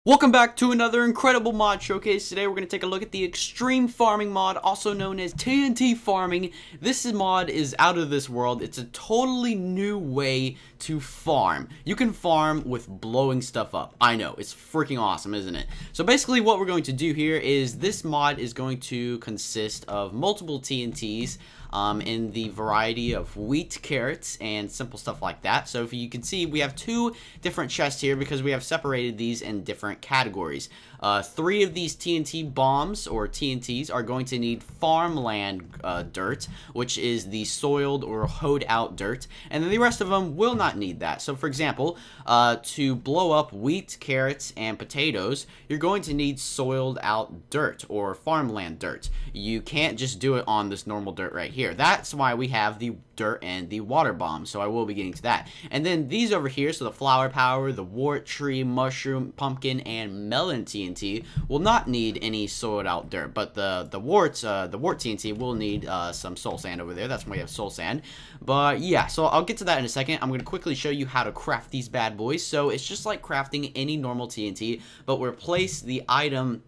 Welcome back to another incredible mod showcase. Today we're going to take a look at the extreme farming mod, also known as TNT farming. This mod is out of this world. It's a totally new way to farm. You can farm with blowing stuff up. I know, it's freaking awesome, isn't it? So basically what we're going to do here is this mod is going to consist of multiple TNTs in the variety of wheat, carrots, and simple stuff like that. So if you can see, we have two different chests here because we have separated these in different categories. 3 of these TNT bombs or TNTs are going to need farmland dirt, which is the soiled or hoed out dirt, and then the rest of them will not need that. So for example, to blow up wheat, carrots, and potatoes, you're going to need soiled out dirt or farmland dirt. You can't just do it on this normal dirt right here. That's why we have the dirt and the water bomb, so I will be getting to that. And then these over here, so the flower power, the wart tree, mushroom, pumpkin, and melon TNT will not need any soiled out dirt, but the wart TNT will need some soul sand over there. That's why we have soul sand. But yeah, so I'll get to that in a second. I'm going to quickly show you how to craft these bad boys. So it's just like crafting any normal TNT, but replace the item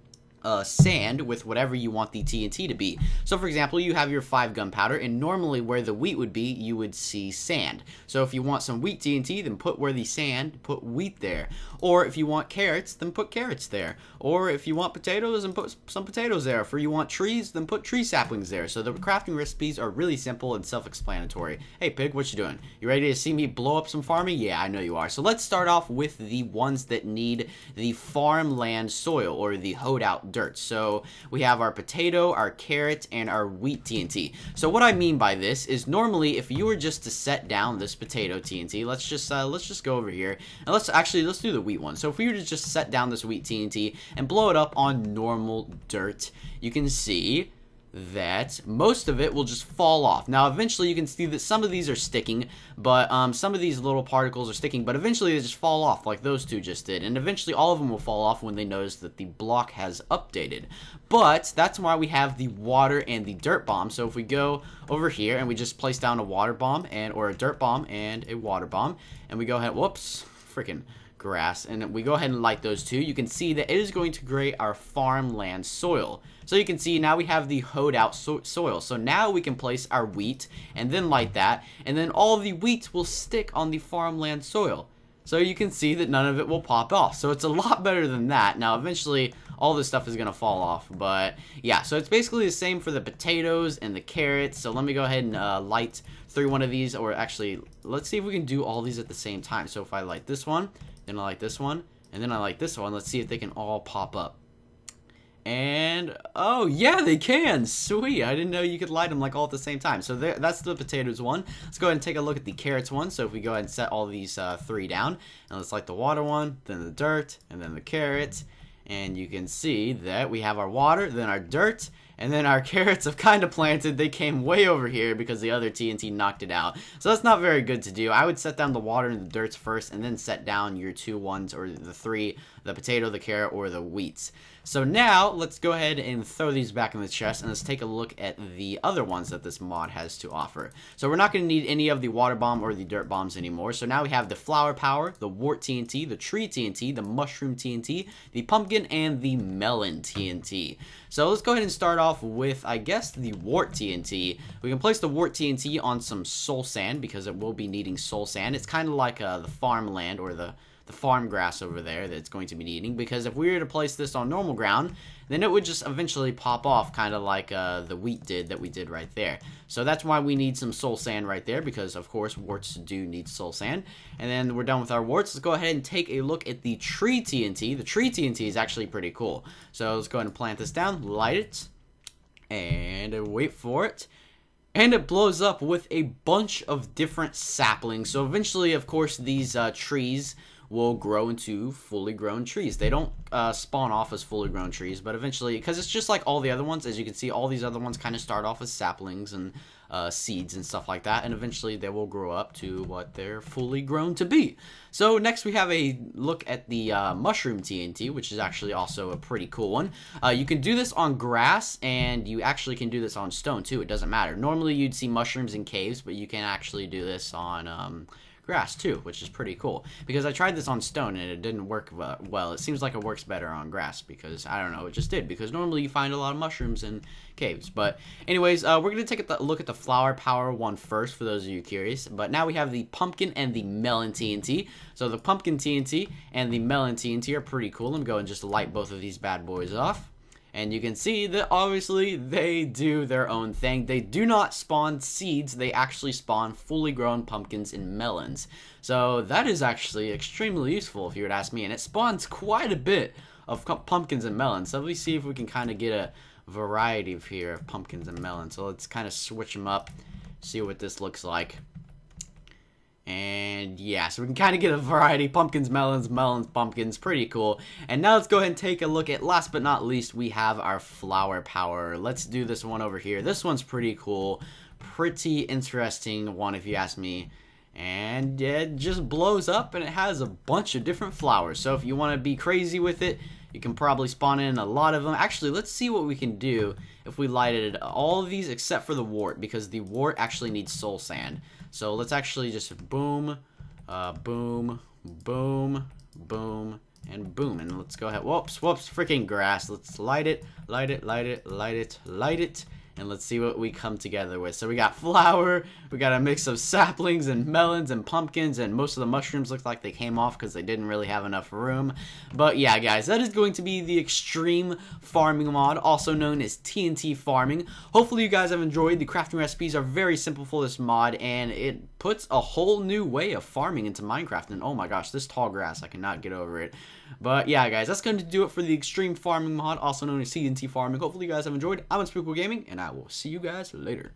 sand with whatever you want the TNT to be. So for example, you have your 5 gunpowder, and normally where the wheat would be, you would see sand. So if you want some wheat TNT, then put where the sand, put wheat there. Or if you want carrots, then put carrots there. Or if you want potatoes, then put some potatoes there. If you want trees, then put tree saplings there. So the crafting recipes are really simple and self-explanatory. Hey pig, what you doing? You ready to see me blow up some farming? Yeah, I know you are. So let's start off with the ones that need the farmland soil or the hoed out dirt. So we have our potato, our carrot, and our wheat TNT. So what I mean by this is normally if you were just to set down this potato TNT, let's just go over here and let's do the wheat one. So if we were to just set down this wheat TNT and blow it up on normal dirt, you can see that most of it will just fall off. Now eventually you can see that some of these are sticking, but some of these little particles are sticking, but eventually they just fall off like those two just did, and eventually all of them will fall off when they notice that the block has updated. But that's why we have the water and the dirt bomb. So if we go over here and we just place down a water bomb or a dirt bomb and a water bomb, and we go ahead, whoops, freaking grass, and we go ahead and light those two, you can see that it is going to create our farmland soil. So you can see now we have the hoed out soil. So now we can place our wheat and then light that, and then all of the wheat will stick on the farmland soil. So you can see that none of it will pop off. So it's a lot better than that. Now eventually all this stuff is going to fall off, but yeah, so it's basically the same for the potatoes and the carrots. So let me go ahead and light through one of these, or actually let's see if we can do all these at the same time. So if I light this one, then I light this one, and then I light this one, let's see if they can all pop up. And oh yeah, they can. Sweet. I didn't know you could light them like all at the same time. So that's the potatoes one. Let's go ahead and take a look at the carrots one. So if we go ahead and set all these 3 down, and let's light the water one, then the dirt, and then the carrots, and you can see that we have our water, then our dirt, and then our carrots have kind of planted. They came way over here because the other TNT knocked it out. So that's not very good to do. I would set down the water and the dirt first, and then set down your 2 ones, or the 3, the potato, the carrot, or the wheats. So now let's go ahead and throw these back in the chest, and let's take a look at the other ones that this mod has to offer. So we're not going to need any of the water bomb or the dirt bombs anymore. So now we have the flower power, the wart TNT, the tree TNT, the mushroom TNT, the pumpkin, and the melon TNT. So let's go ahead and start off with, I guess, the wart TNT. We can place the wart TNT on some soul sand because it will be needing soul sand. It's kind of like the farmland or the farm grass over there that it's going to be needing, because if we were to place this on normal ground, then it would just eventually pop off, kind of like the wheat did that we did right there. So that's why we need some soul sand right there, because of course warts do need soul sand. And then we're done with our warts. Let's go ahead and take a look at the tree TNT. The tree TNT is actually pretty cool. So let's go ahead and plant this down, light it, and wait for it. And it blows up with a bunch of different saplings. So eventually, of course, these trees will grow into fully grown trees. They don't spawn off as fully grown trees, but eventually, because it's just like all the other ones, as you can see, all these other ones kind of start off as saplings and seeds and stuff like that, and eventually they will grow up to what they're fully grown to be. So next we have a look at the mushroom TNT, which is actually also a pretty cool one. You can do this on grass, and you actually can do this on stone too. It doesn't matter. Normally you'd see mushrooms in caves, but you can actually do this on grass too, which is pretty cool. Because I tried this on stone and it didn't work well. It seems like it works better on grass because, I don't know, it just did. Because normally you find a lot of mushrooms in caves. But anyways, we're going to take a look at the flower power one first for those of you curious. But now we have the pumpkin and the melon TNT. So the pumpkin TNT and the melon TNT are pretty cool. Let me go and just light both of these bad boys off. And you can see that obviously they do their own thing. They do not spawn seeds. They actually spawn fully grown pumpkins and melons. So that is actually extremely useful if you would ask me. And it spawns quite a bit of pumpkins and melons. So let's see if we can kind of get a variety of here of pumpkins and melons. So let's kind of switch them up, see what this looks like. And yeah, so we can kind of get a variety. Pumpkins, melons, pumpkins. Pretty cool. And now let's go ahead and take a look at, last but not least, we have our flower power. Let's do this one over here. This one's pretty cool. Pretty interesting one if you ask me. And it just blows up and it has a bunch of different flowers. So if you want to be crazy with it, you can probably spawn in a lot of them. Actually, let's see what we can do if we lighted all of these except for the wart, because the wart actually needs soul sand. So let's actually just boom, boom, boom, boom, and boom. And let's go ahead. Whoops, freaking grass. Let's light it, light it, light it, light it, light it. And let's see what we come together with. So we got flower, we got a mix of saplings and melons and pumpkins, and most of the mushrooms look like they came off because they didn't really have enough room. But yeah, guys, that is going to be the extreme farming mod, also known as TNT farming. Hopefully you guys have enjoyed. The crafting recipes are very simple for this mod, and it puts a whole new way of farming into Minecraft. And oh my gosh, this tall grass, I cannot get over it. But yeah, guys, that's going to do it for the extreme farming mod, also known as TNT farming. Hopefully you guys have enjoyed. I'm Unspeakable Gaming, and I will see you guys later.